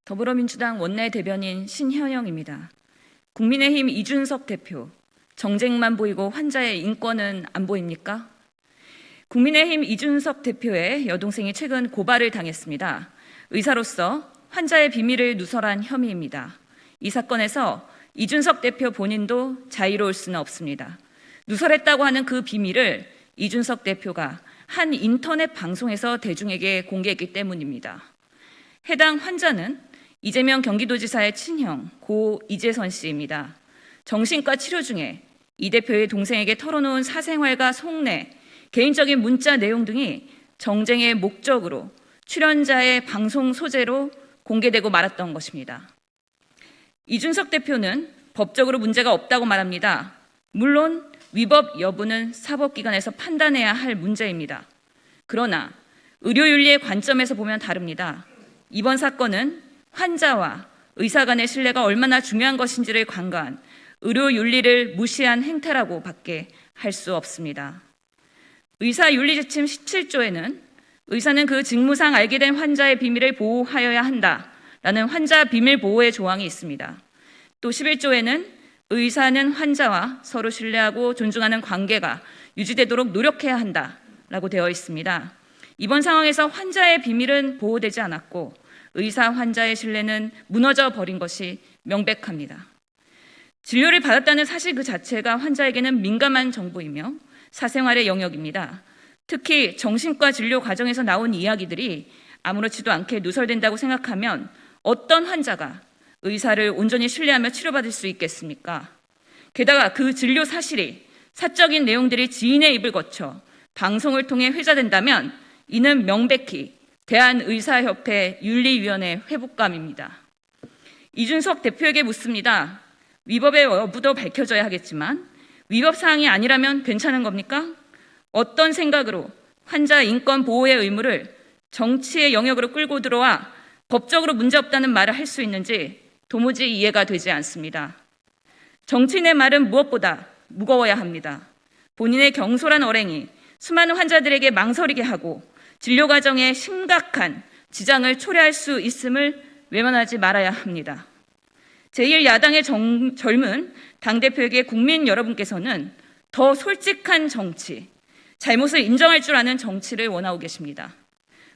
더불어민주당 원내대변인 신현영입니다. 국민의힘 이준석 대표, 정쟁만 보이고 환자의 인권은 안 보입니까? 국민의힘 이준석 대표의 여동생이 최근 고발을 당했습니다. 의사로서 환자의 비밀을 누설한 혐의입니다. 이 사건에서 이준석 대표 본인도 자유로울 수는 없습니다. 누설했다고 하는 그 비밀을 이준석 대표가 한 인터넷 방송에서 대중에게 공개했기 때문입니다. 해당 환자는 이재명 경기도지사의 친형 고 이재선 씨입니다. 정신과 치료 중에 이 대표의 동생에게 털어놓은 사생활과 속내, 개인적인 문자 내용 등이 정쟁의 목적으로 출연자의 방송 소재로 공개되고 말았던 것입니다. 이준석 대표는 법적으로 문제가 없다고 말합니다. 물론 위법 여부는 사법기관에서 판단해야 할 문제입니다. 그러나 의료윤리의 관점에서 보면 다릅니다. 이번 사건은 환자와 의사 간의 신뢰가 얼마나 중요한 것인지를 관가한 의료윤리를 무시한 행태라고 밖에 할 수 없습니다. 의사윤리지침 17조에는 의사는 그 직무상 알게 된 환자의 비밀을 보호하여야 한다라는 환자 비밀 보호의 조항이 있습니다. 또 11조에는 의사는 환자와 서로 신뢰하고 존중하는 관계가 유지되도록 노력해야 한다라고 되어 있습니다. 이번 상황에서 환자의 비밀은 보호되지 않았고 의사 환자의 신뢰는 무너져 버린 것이 명백합니다. 진료를 받았다는 사실 그 자체가 환자에게는 민감한 정보이며 사생활의 영역입니다. 특히 정신과 진료 과정에서 나온 이야기들이 아무렇지도 않게 누설된다고 생각하면 어떤 환자가 의사를 온전히 신뢰하며 치료받을 수 있겠습니까? 게다가 그 진료 사실이 사적인 내용들이 지인의 입을 거쳐 방송을 통해 회자된다면 이는 명백히 대한의사협회 윤리위원회 회복감입니다. 이준석 대표에게 묻습니다. 위법의 여부도 밝혀져야 하겠지만 위법 사항이 아니라면 괜찮은 겁니까? 어떤 생각으로 환자 인권 보호의 의무를 정치의 영역으로 끌고 들어와 법적으로 문제없다는 말을 할 수 있는지 도무지 이해가 되지 않습니다. 정치인의 말은 무엇보다 무거워야 합니다. 본인의 경솔한 언행이 수많은 환자들에게 망설이게 하고 진료 과정에 심각한 지장을 초래할 수 있음을 외면하지 말아야 합니다. 제1야당의 젊은 당대표에게 국민 여러분께서는 더 솔직한 정치, 잘못을 인정할 줄 아는 정치를 원하고 계십니다.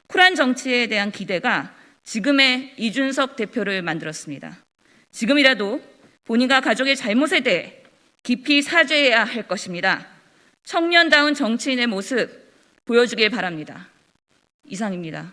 쿨한 정치에 대한 기대가 지금의 이준석 대표를 만들었습니다. 지금이라도 본인과 가족의 잘못에 대해 깊이 사죄해야 할 것입니다. 청년다운 정치인의 모습 보여주길 바랍니다. 이상입니다.